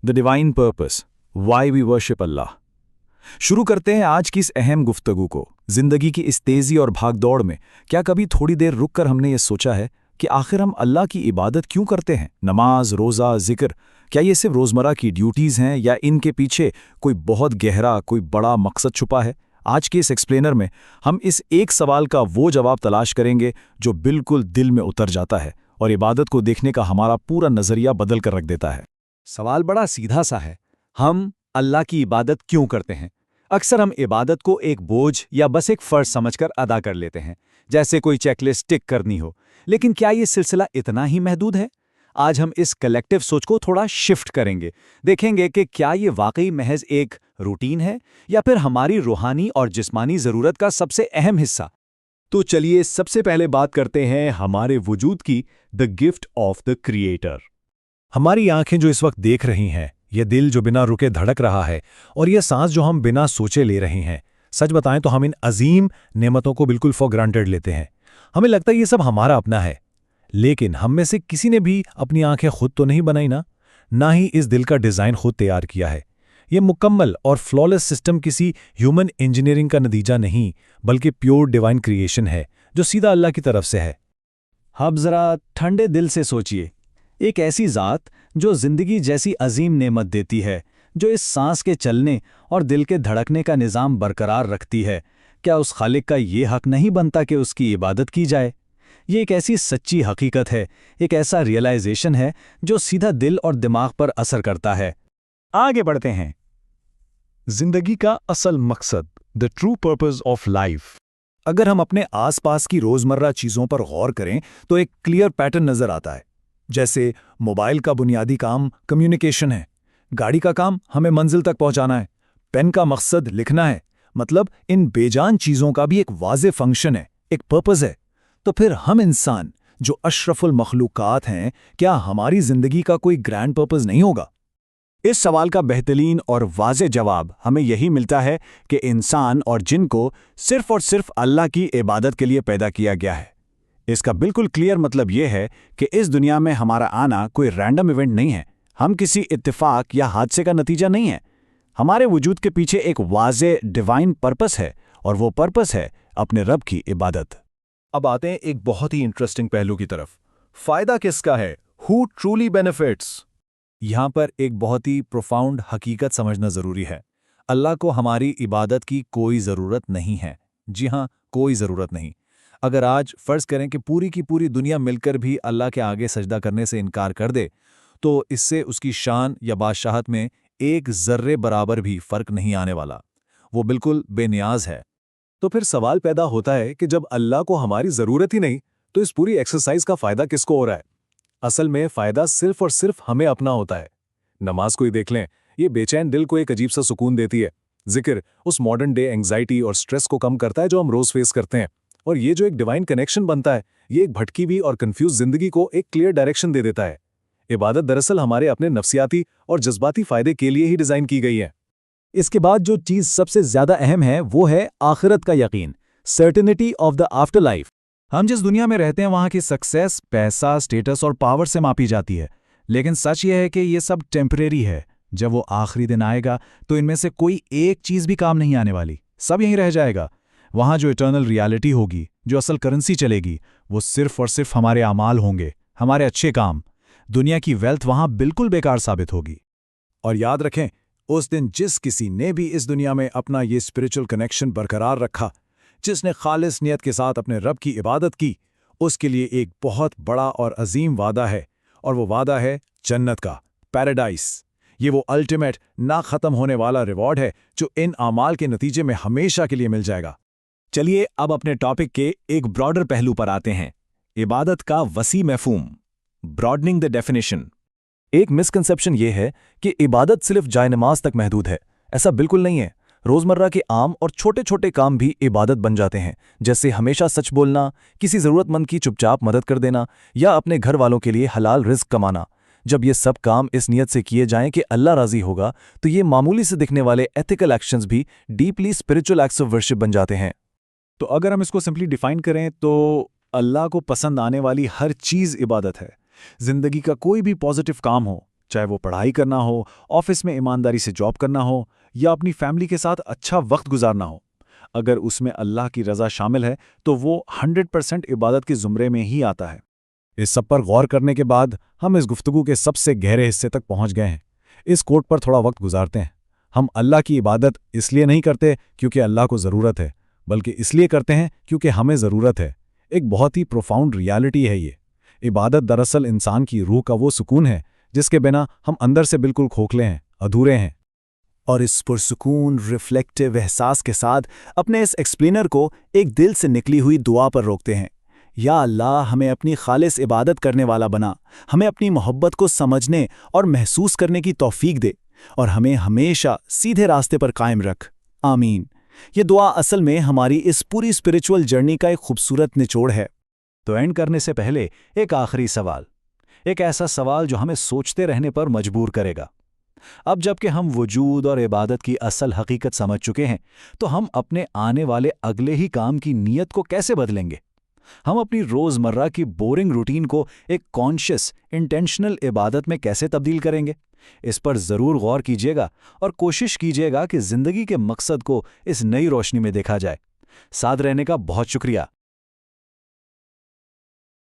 The divine purpose, why we worship Allah. शुरू करते हैं आज की इस अहम गुफ्तगू को। जिंदगी की इस तेजी और भागदौड़ में क्या कभी थोड़ी देर रुककर हमने ये सोचा है कि आखिर हम अल्लाह की इबादत क्यों करते हैं? नमाज, रोज़ा, जिक्र, क्या ये सिर्फ रोज़मर्रा की ड्यूटीज़ हैं या इनके पीछे कोई बहुत गहरा, कोई बड़ा मकसद छुपा है? आज के इस एक्सप्लेनर में हम इस एक सवाल का वो जवाब तलाश करेंगे जो बिल्कुल दिल में उतर जाता है और इबादत को देखने का हमारा पूरा नज़रिया बदल कर रख देता है। सवाल बड़ा सीधा सा है। हम अल्लाह की इबादत क्यों करते हैं? अक्सर हम इबादत को एक बोझ या बस एक फर्ज समझकर अदा कर लेते हैं, जैसे कोई चेकलिस्ट टिक करनी हो। लेकिन क्या ये सिलसिला इतना ही महदूद है? आज हम इस कलेक्टिव सोच को थोड़ा शिफ्ट करेंगे। देखेंगे कि क्या ये वाकई महज एक रूटीन है या फिर हमारी रूहानी और जिस्मानी ज़रूरत का सबसे अहम हिस्सा। तो चलिए सबसे पहले बात करते हैं हमारे वजूद की, the gift of the creator. हमारी आंखें जो इस वक्त देख रही हैं, ये दिल जो बिना रुके धड़क रहा है और ये सांस जो हम बिना सोचे ले रहे हैं, सच बताएं तो हम इन अजीम नेमतों को बिल्कुल फॉर ग्रांटेड लेते हैं। हमें लगता है ये सब हमारा अपना है, लेकिन हम में से किसी ने भी अपनी आंखें खुद तो नहीं बनाई ना ही इस दिल का डिज़ाइन खुद तैयार किया है। ये मुकम्मल और फ्लॉलेस सिस्टम किसी ह्यूमन इंजीनियरिंग का नतीजा नहीं, बल्कि प्योर डिवाइन क्रिएशन है जो सीधा अल्लाह की तरफ से है। अब ज़रा ठंडे दिल से सोचिए, एक ऐसी ज़ात जो ज़िंदगी जैसी अजीम नेमत देती है, जो इस सांस के चलने और दिल के धड़कने का निज़ाम बरकरार रखती है, क्या उस खालिक का ये हक नहीं बनता कि उसकी इबादत की जाए? ये एक ऐसी सच्ची हकीकत है, एक ऐसा रियलाइजेशन है जो सीधा दिल और दिमाग पर असर करता है। आगे बढ़ते हैं। जिंदगी का असल मकसद, the true purpose of life. अगर हम अपने आसपास की रोज़मर्रा चीज़ों पर गौर करें तो एक क्लियर पैटर्न नज़र आता है। जैसे मोबाइल का बुनियादी काम कम्युनिकेशन है, गाड़ी का काम हमें मंजिल तक पहुंचाना है, पेन का मकसद लिखना है। मतलब इन बेजान चीज़ों का भी एक वाज़े फंक्शन है, एक पर्पस है। तो फिर हम इंसान जो अशरफुल मखलूकात हैं, क्या हमारी ज़िंदगी का कोई ग्रैंड पर्पस नहीं होगा? इस सवाल का बेहतरीन और वाज़े जवाब हमें यही मिलता है कि इंसान और जिन को सिर्फ और सिर्फ अल्लाह की इबादत के लिए पैदा किया गया है। इसका बिल्कुल क्लियर मतलब यह है कि इस दुनिया में हमारा आना कोई रैंडम इवेंट नहीं है, हम किसी इत्तेफाक या हादसे का नतीजा नहीं है। हमारे वजूद के पीछे एक वाज़े डिवाइन पर्पस है और वो पर्पस है अपने रब की इबादत। अब आते हैं एक बहुत ही इंटरेस्टिंग पहलू की तरफ। फायदा किसका है? Who truly benefits? यहां पर एक बहुत ही प्रोफाउंड हकीकत समझना जरूरी है। अल्लाह को हमारी इबादत की कोई ज़रूरत नहीं है। जी हां, कोई ज़रूरत नहीं। अगर आज फ़र्ज़ करें कि पूरी की पूरी दुनिया मिलकर भी अल्लाह के आगे सजदा करने से इनकार कर दे, तो इससे उसकी शान या बादशाहत में एक ज़र्रे बराबर भी फ़र्क नहीं आने वाला। वो बिल्कुल बेनियाज है। तो फिर सवाल पैदा होता है कि जब अल्लाह को हमारी ज़रूरत ही नहीं, तो इस पूरी एक्सरसाइज का फ़ायदा किसको हो रहा है? असल में फ़ायदा सिर्फ और सिर्फ हमें अपना होता है। नमाज को ही देख लें, ये बेचैन दिल को एक अजीब सा सुकून देती है। जिक्र उस मॉडर्न डे एंग्जाइटी और स्ट्रेस को कम करता है जो हम रोज़ फेस करते हैं। और ये जो एक डिवाइन कनेक्शन बनता है, ये एक भटकी हुई और कंफ्यूज जिंदगी को एक क्लियर डायरेक्शन दे देता है। इबादत दरअसल हमारे अपने नफ्सियाती और जज्बाती फायदे के लिए ही डिजाइन की गई है। इसके बाद जो चीज़ सबसे ज़्यादा अहम है वो है आखिरत का यकीन, certainty of the after life. हम जिस दुनिया में रहते हैं वहाँ की सक्सेस पैसा, स्टेटस और पावर से मापी जाती है, लेकिन सच यह है कि ये सब टेम्परेरी है। जब वो आखिरी दिन आएगा तो इनमें से कोई एक चीज़ भी काम नहीं आने वाली, सब यहीं रह जाएगा। वहाँ जो इटर्नल रियलिटी होगी, जो असल करेंसी चलेगी, वो सिर्फ और सिर्फ हमारे अमाल होंगे, हमारे अच्छे काम। दुनिया की वेल्थ वहाँ बिल्कुल बेकार साबित होगी। और याद रखें, उस दिन जिस किसी ने भी इस दुनिया में अपना ये स्पिरिचुअल कनेक्शन बरकरार रखा, जिसने खालिस नियत के साथ अपने रब की इबादत की, उसके लिए एक बहुत बड़ा और अजीम वादा है, और वो वादा है जन्नत का, पैराडाइस। ये वो अल्टीमेट ना ख़त्म होने वाला रिवॉर्ड है जो इन आमाल के नतीजे में हमेशा के लिए मिल जाएगा। चलिए अब अपने टॉपिक के एक ब्रॉडर पहलू पर आते हैं, इबादत का वसी मफ़हूम, ब्रॉडनिंग द डेफिनेशन। एक मिसकंसेप्शन ये है कि इबादत सिर्फ जायनमाज तक महदूद है। ऐसा बिल्कुल नहीं है। रोज़मर्रा के आम और छोटे छोटे काम भी इबादत बन जाते हैं, जैसे हमेशा सच बोलना, किसी ज़रूरतमंद की चुपचाप मदद कर देना या अपने घर वालों के लिए हलाल रिज़्क कमाना। जब ये सब काम इस नियत से किए जाएं कि अल्लाह राज़ी होगा, तो ये मामूली से दिखने वाले एथिकल एक्शंस भी deeply spiritual acts of worship बन जाते हैं। तो अगर हम इसको सिंपली डिफाइन करें तो अल्लाह को पसंद आने वाली हर चीज़ इबादत है। जिंदगी का कोई भी पॉजिटिव काम हो, चाहे वो पढ़ाई करना हो, ऑफिस में ईमानदारी से जॉब करना हो या अपनी फैमिली के साथ अच्छा वक्त गुजारना हो। अगर उसमें अल्लाह की रज़ा शामिल है तो वो 100% इबादत के ज़ुमरे में ही आता है। इस सब पर गौर करने के बाद हम इस गुफ्तगू के सबसे गहरे हिस्से तक पहुंच गए हैं। इस कोट पर थोड़ा वक्त गुजारते हैं। हम अल्लाह की इबादत इसलिए नहीं करते क्योंकि अल्लाह को ज़रूरत है, बल्कि इसलिए करते हैं क्योंकि हमें ज़रूरत है। एक बहुत ही प्रोफाउंड रियलिटी है ये। इबादत दरअसल इंसान की रूह का वो सुकून है जिसके बिना हम अंदर से बिल्कुल खोखले हैं, अधूरे हैं। और इस पुरसुकून रिफ्लेक्टिव एहसास के साथ अपने इस एक्सप्लेनर को एक दिल से निकली हुई दुआ पर रोकते हैं। या अल्लाह, हमें अपनी खालिस इबादत करने वाला बना, हमें अपनी मोहब्बत को समझने और महसूस करने की तौफीक दे, और हमें हमेशा सीधे रास्ते पर कायम रख। आमीन। ये दुआ असल में हमारी इस पूरी स्पिरिचुअल जर्नी का एक खूबसूरत निचोड़ है। तो एंड करने से पहले एक आखिरी सवाल, एक ऐसा सवाल जो हमें सोचते रहने पर मजबूर करेगा। अब जबकि हम वजूद और इबादत की असल हकीकत समझ चुके हैं, तो हम अपने आने वाले अगले ही काम की नीयत को कैसे बदलेंगे? हम अपनी रोज़मर्रा की बोरिंग रूटीन को एक कॉन्शियस, इंटेंशनल इबादत में कैसे तब्दील करेंगे? इस पर ज़रूर गौर कीजिएगा और कोशिश कीजिएगा कि ज़िंदगी के मकसद को इस नई रोशनी में देखा जाए। साथ रहने का बहुत शुक्रिया।